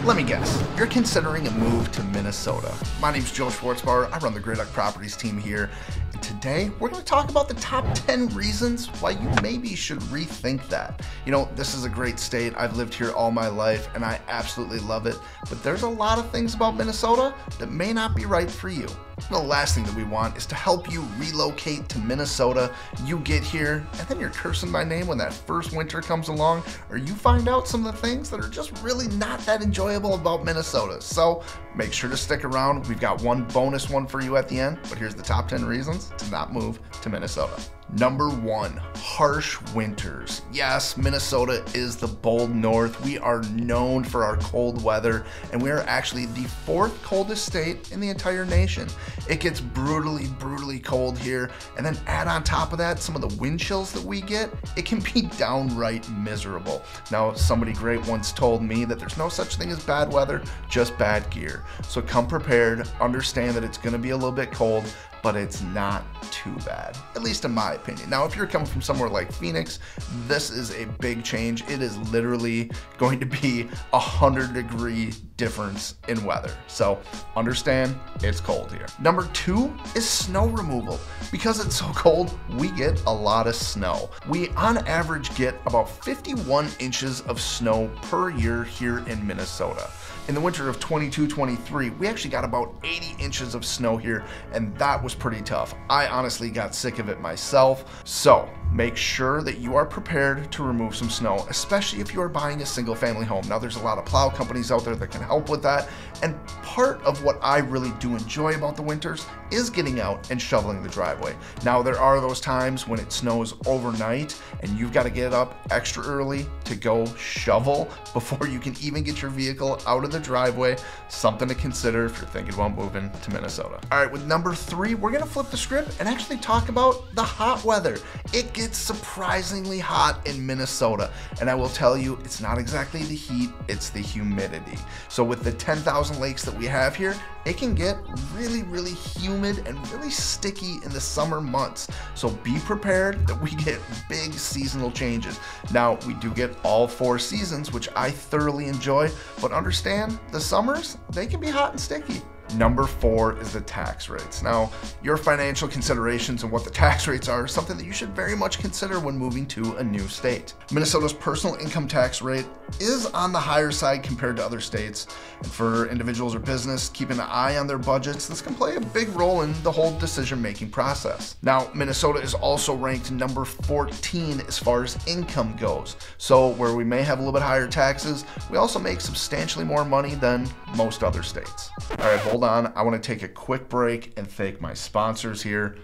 Let me guess, you're considering a move to Minnesota. My name's Joe Schwartzbauer, I run the Gray Duck Properties team here, and today we're going to talk about the top 10 reasons why you maybe should rethink that. You know, this is a great state, I've lived here all my life, and I absolutely love it, but there's a lot of things about Minnesota that may not be right for you. The last thing that we want is to help you relocate to Minnesota. You get here, and then you're cursing my name when that first winter comes along, or you find out some of the things that are just really not that enjoyable about Minnesota. So make sure to stick around. We've got one bonus one for you at the end, but here's the top 10 reasons to not move to Minnesota. Number 1, harsh winters. Yes, Minnesota is the bold north. We are known for our cold weather, and we are actually the 4th coldest state in the entire nation. It gets brutally cold here, and then add on top of that some of the wind chills that we get, it can be downright miserable. Now, somebody great once told me that there's no such thing as bad weather, just bad gear. So come prepared, understand that it's gonna be a little bit cold, but it's not too bad, at least in my opinion. Now, if you're coming from somewhere like Phoenix, this is a big change. It is literally going to be 100-degree difference in weather. So understand it's cold here. Number 2 is snow removal. Because it's so cold, we get a lot of snow. We on average get about 51 inches of snow per year here in Minnesota. In the winter of 22-23, we actually got about 80 inches of snow here, and that was pretty tough. I honestly got sick of it myself. So make sure that you are prepared to remove some snow, especially if you are buying a single family home. Now, there's a lot of plow companies out there that can help with that, and part of what I really do enjoy about the winters is getting out and shoveling the driveway. Now, there are those times when it snows overnight and you've got to get up extra early to go shovel before you can even get your vehicle out of the driveway. Something to consider if you're thinking about moving to Minnesota. All right, with number 3, we're gonna flip the script and actually talk about the hot weather. It gets surprisingly hot in Minnesota, and I will tell you, it's not exactly the heat, it's the humidity. So with the 10,000 lakes that we have here, it can get really humid and really sticky in the summer months. So be prepared that we get big seasonal changes. Now, we do get all 4 seasons, which I thoroughly enjoy, but understand the summers, they can be hot and sticky. Number 4 is the tax rates. Now, your financial considerations and what the tax rates are is something that you should very much consider when moving to a new state. Minnesota's personal income tax rate is on the higher side compared to other states. And for individuals or business keeping an eye on their budgets, this can play a big role in the whole decision-making process. Now, Minnesota is also ranked number 14 as far as income goes. So where we may have a little bit higher taxes, we also make substantially more money than most other states. All right, hold on, I want to take a quick break and thank my sponsors here,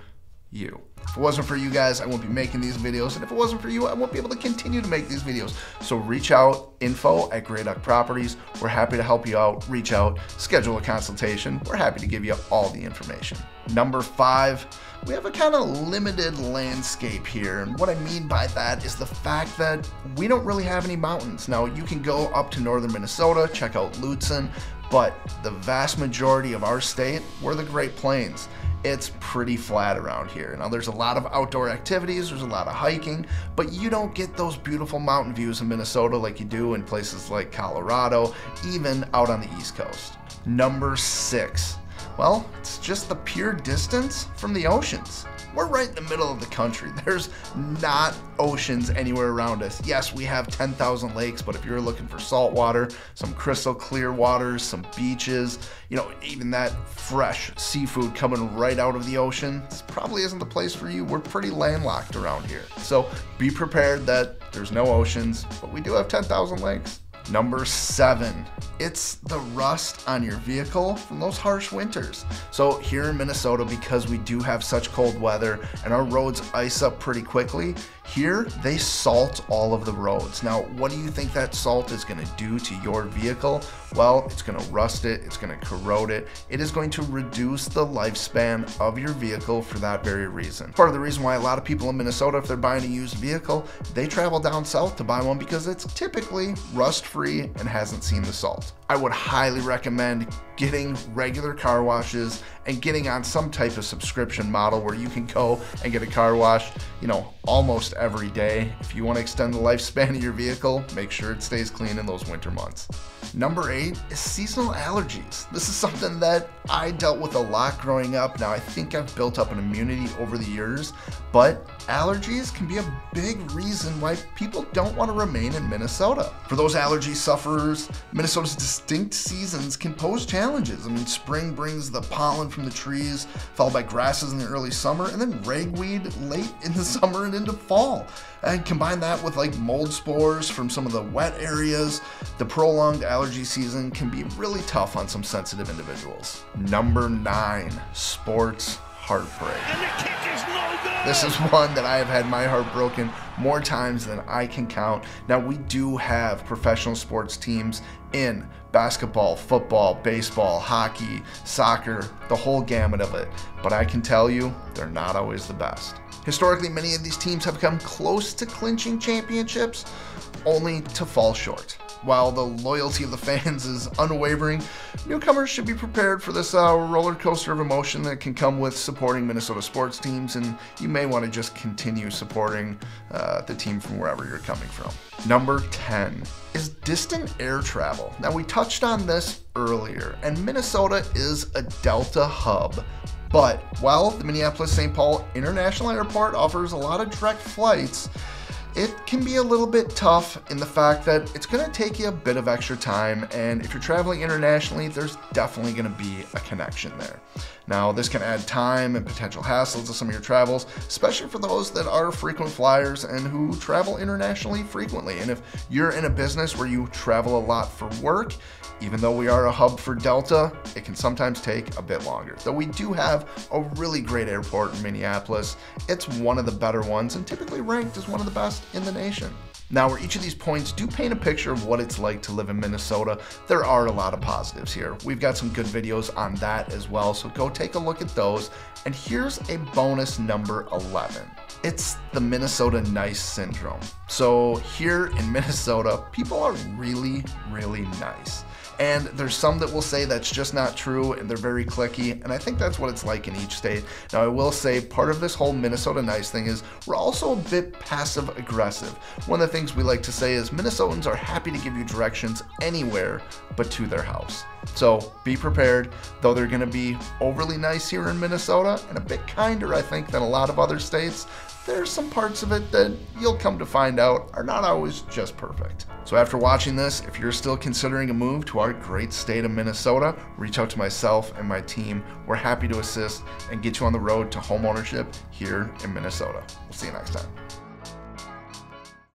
you. If it wasn't for you guys, I won't be making these videos, and if it wasn't for you, I won't be able to continue to make these videos. So reach out, info@, Gray Duck Properties. We're happy to help you out. Reach out, schedule a consultation. We're happy to give you all the information. Number 5, we have a kind of limited landscape here, and what I mean by that is the fact that we don't really have any mountains. Now, you can go up to northern Minnesota, check out Lutsen, but the vast majority of our state, we're the Great Plains. It's pretty flat around here. Now, there's a lot of outdoor activities, there's a lot of hiking, but you don't get those beautiful mountain views in Minnesota like you do in places like Colorado, even out on the East Coast. Number 6, well, it's just the pure distance from the oceans. We're right in the middle of the country. There's not oceans anywhere around us. Yes, we have 10,000 lakes, but if you're looking for salt water, some crystal clear waters, some beaches, you know, even that fresh seafood coming right out of the ocean, this probably isn't the place for you. We're pretty landlocked around here. So be prepared that there's no oceans, but we do have 10,000 lakes. Number 7, it's the rust on your vehicle from those harsh winters. So here in Minnesota, because we do have such cold weather and our roads ice up pretty quickly, here they salt all of the roads. Now, what do you think that salt is going to do to your vehicle? Well, it's going to rust it, it's going to corrode it. It is going to reduce the lifespan of your vehicle for that very reason. Part of the reason why a lot of people in Minnesota, if they're buying a used vehicle, they travel down south to buy one because it's typically rust-free and hasn't seen the salt. I would highly recommend getting regular car washes and getting on some type of subscription model where you can go and get a car wash, almost every day. If you want to extend the lifespan of your vehicle, make sure it stays clean in those winter months. Number 8 is seasonal allergies. This is something that I dealt with a lot growing up. Now I think I've built up an immunity over the years, but allergies can be a big reason why people don't want to remain in Minnesota. For those allergy sufferers, Minnesota's distinct seasons can pose challenges. Spring brings the pollen from the trees, followed by grasses in the early summer, and then ragweed late in the summer and into fall. And combine that with mold spores from some of the wet areas, the prolonged allergy season can be really tough on some sensitive individuals. Number 9, sports heartbreak. And the kick is no good. This is one that I have had my heart broken more times than I can count. Now, we do have professional sports teams in basketball, football, baseball, hockey, soccer, the whole gamut of it. But I can tell you, they're not always the best. Historically, many of these teams have come close to clinching championships, only to fall short. While the loyalty of the fans is unwavering, newcomers should be prepared for this roller coaster of emotion that can come with supporting Minnesota sports teams, and you may want to just continue supporting the team from wherever you're coming from. Number 10 is distant air travel. Now, we touched on this earlier, and Minnesota is a Delta hub. But while the Minneapolis-St. Paul International Airport offers a lot of direct flights, it can be a little bit tough in the fact that it's going to take you a bit of extra time, and if you're traveling internationally, there's definitely going to be a connection there. Now, this can add time and potential hassles to some of your travels, especially for those that are frequent flyers and who travel internationally frequently. And if you're in a business where you travel a lot for work, even though we are a hub for Delta, it can sometimes take a bit longer. Though we do have a really great airport in Minneapolis, it's one of the better ones and typically ranked as one of the best in the nation. Now, where each of these points do paint a picture of what it's like to live in Minnesota, there are a lot of positives here. We've got some good videos on that as well, so go take a look at those. And here's a bonus number 11. It's the Minnesota nice syndrome. So here in Minnesota, people are really, really nice. And there's some that will say that's just not true, and they're very cliquey, and I think that's what it's like in each state. Now, I will say part of this whole Minnesota nice thing is we're also a bit passive aggressive. One of the things we like to say is Minnesotans are happy to give you directions anywhere but to their house. So be prepared, though they're going to be overly nice here in Minnesota and a bit kinder, I think, than a lot of other states. There's some parts of it that you'll come to find out are not always just perfect. So after watching this, if you're still considering a move to our great state of Minnesota, reach out to myself and my team. We're happy to assist and get you on the road to home ownership here in Minnesota. We'll see you next time.